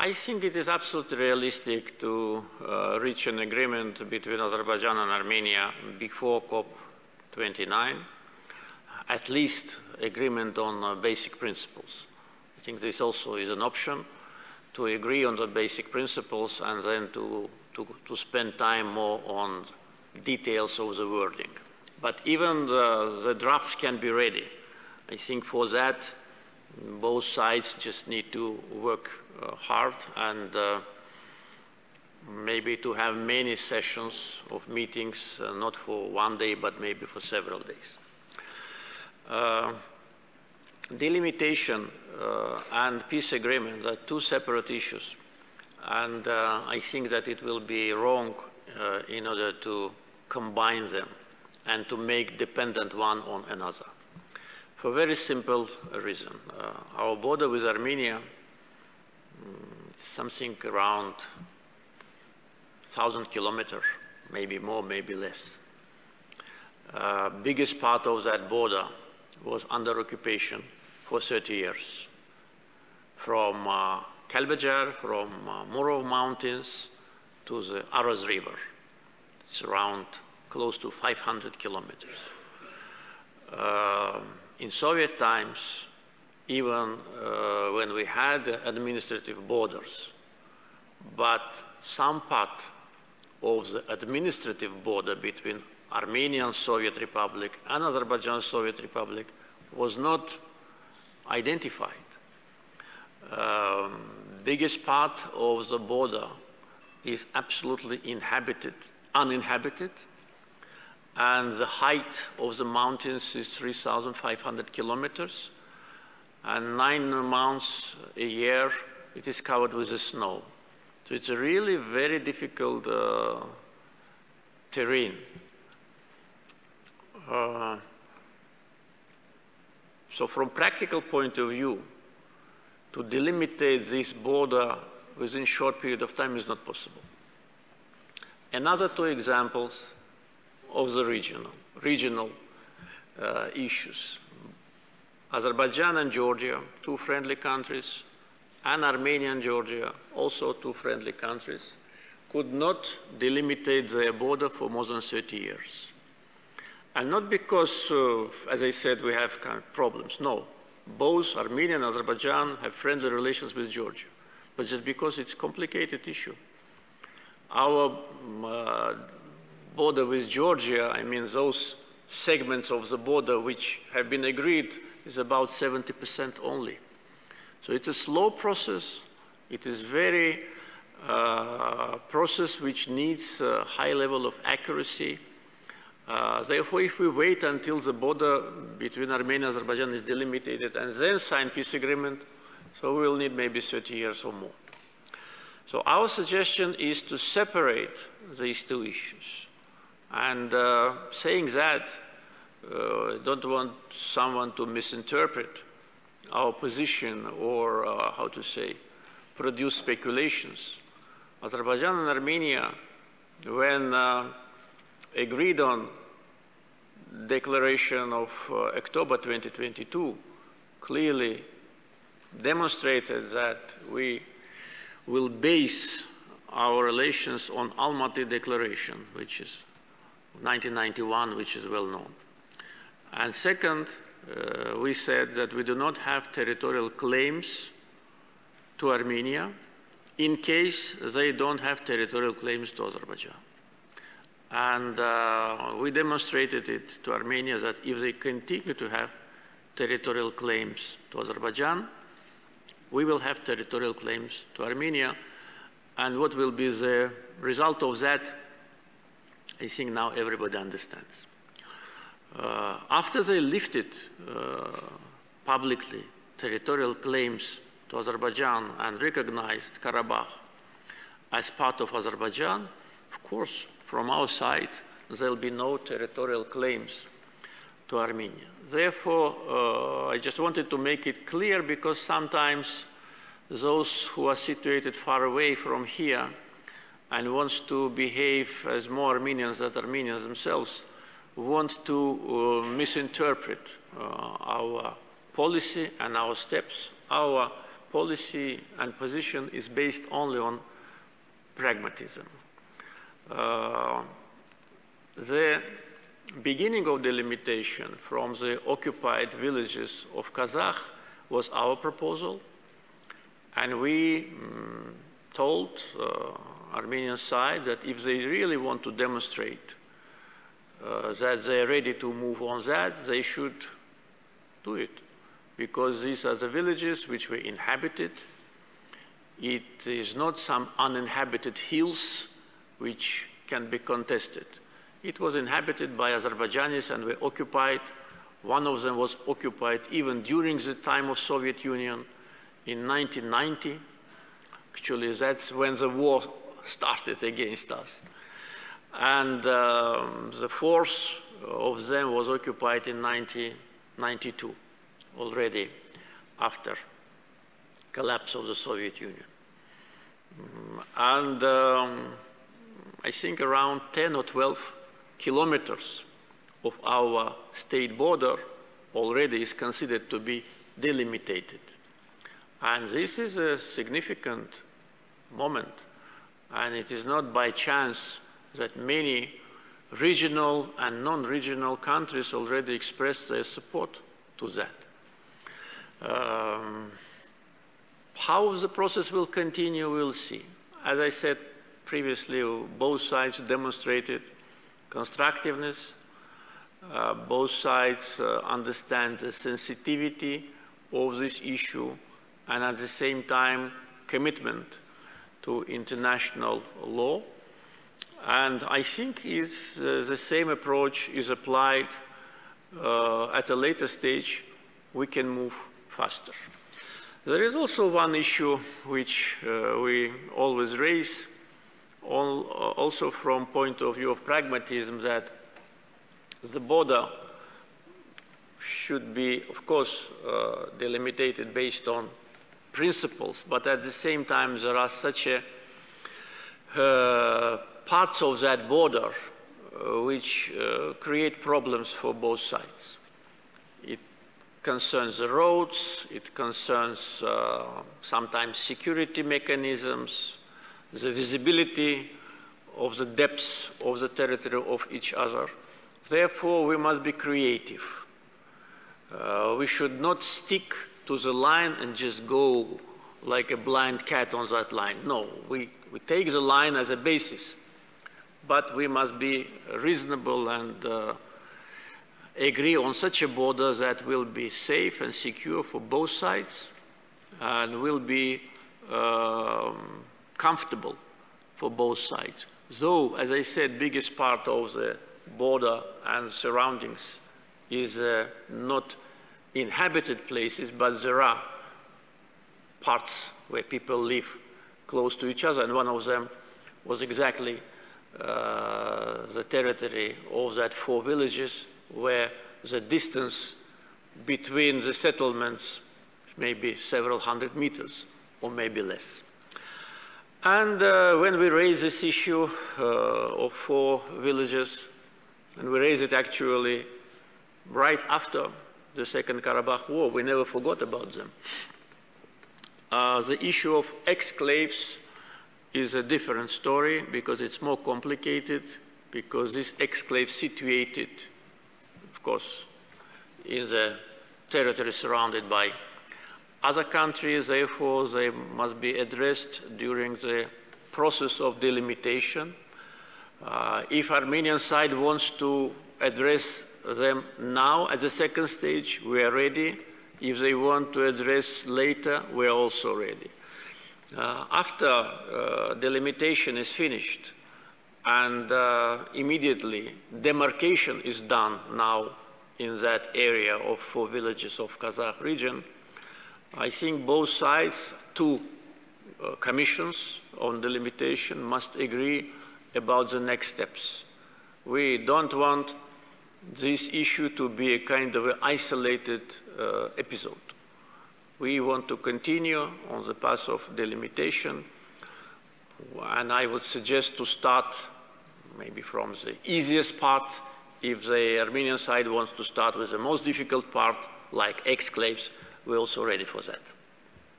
I think it is absolutely realistic to reach an agreement between Azerbaijan and Armenia before COP29, at least agreement on basic principles. I think this also is an option, to agree on the basic principles and then to spend time more on details of the wording. But even the drafts can be ready. I think for that, both sides just need to work hard and maybe to have many sessions of meetings, not for one day, but maybe for several days. Delimitation and peace agreement are two separate issues. And I think that it will be wrong in order to combine them and to make dependent one on another. For a very simple reason. Our border with Armenia, something around 1,000 kilometers, maybe more, maybe less. Biggest part of that border was under occupation for 30 years. From Kalbajar, from Murov Mountains to the Aras River. It's around close to 500 kilometers. In Soviet times, even when we had administrative borders, but some part of the administrative border between Armenian Soviet Republic and Azerbaijan Soviet Republic was not identified. Biggest part of the border is absolutely uninhabited, and the height of the mountains is 3,500 kilometers, and 9 months a year it is covered with the snow. So it's a really very difficult terrain. So from practical point of view, to delimitate this border within a short period of time is not possible. Another two examples of the regional issues. Azerbaijan and Georgia, two friendly countries, and Armenia and Georgia, also two friendly countries, could not delimitate their border for more than 30 years. And not because, as I said, we have kind of problems. No, both Armenia and Azerbaijan have friendly relations with Georgia, but just because it's a complicated issue. Our border with Georgia, I mean, those segments of the border which have been agreed is about 70% only. So it's a slow process. It is very process which needs a high level of accuracy. Therefore, if we wait until the border between Armenia and Azerbaijan is delimited and then sign peace agreement, so we will need maybe 30 years or more. So our suggestion is to separate these two issues. And saying that, I don't want someone to misinterpret our position or, how to say, produce speculations. Azerbaijan and Armenia, when agreed on declaration of October 2022, clearly demonstrated that we will base our relations on Almaty Declaration, which is 1991, which is well known. And second, we said that we do not have territorial claims to Armenia in case they don't have territorial claims to Azerbaijan. And we demonstrated it to Armenia that if they continue to have territorial claims to Azerbaijan, we will have territorial claims to Armenia. And what will be the result of that, I think now everybody understands. After they lifted publicly territorial claims to Azerbaijan and recognized Karabakh as part of Azerbaijan, of course, from our side, there will be no territorial claims to Armenia. Therefore, I just wanted to make it clear because sometimes those who are situated far away from here and wants to behave as more Armenians than Armenians themselves want to misinterpret our policy and our steps. Our policy and position is based only on pragmatism. The beginning of delimitation from the occupied villages of Kazakh was our proposal, and we told Armenian side that if they really want to demonstrate that they're ready to move on that, they should do it, because these are the villages which were inhabited. It is not some uninhabited hills which can be contested. It was inhabited by Azerbaijanis and were occupied. One of them was occupied even during the time of Soviet Union in 1990. Actually, that's when the war started against us. And the fourth of them was occupied in 1992, already after collapse of the Soviet Union. And I think around 10 or 12 kilometers of our state border already is considered to be delimitated. And this is a significant moment. And it is not by chance that many regional and non-regional countries already expressed their support to that. How the process will continue, we'll see. As I said previously, both sides demonstrated constructiveness. Both sides understand the sensitivity of this issue, and at the same time, commitment to international law. And I think if the same approach is applied at a later stage, we can move faster. There is also one issue which we always raise, also from point of view of pragmatism, that the border should be, of course, delimited based on principles, but at the same time there are such parts of that border which create problems for both sides. It concerns the roads, it concerns sometimes security mechanisms, the visibility of the depths of the territory of each other. Therefore, we must be creative. We should not stick to the line and just go like a blind cat on that line. No, we take the line as a basis, but we must be reasonable and agree on such a border that will be safe and secure for both sides and will be comfortable for both sides. Though, as I said, biggest part of the border and surroundings is not inhabited places, but there are parts where people live close to each other, and one of them was exactly the territory of that 4 villages, where the distance between the settlements may be several hundred meters, or maybe less. And when we raise this issue of 4 villages, and we raise it actually right after the Second Karabakh War, we never forgot about them. The issue of exclaves is a different story because it's more complicated, because this exclave situated, of course, in the territory surrounded by other countries. Therefore, they must be addressed during the process of delimitation. If Armenian side wants to address them now at the second stage, we are ready. If they want to address later, we are also ready. After delimitation is finished and immediately demarcation is done now in that area of 4 villages of Kazakh region, I think both sides, 2 commissions on delimitation, must agree about the next steps. We don't want this issue to be a kind of an isolated episode. We want to continue on the path of delimitation, and I would suggest to start maybe from the easiest part. If the Armenian side wants to start with the most difficult part, like exclaves, we're also ready for that.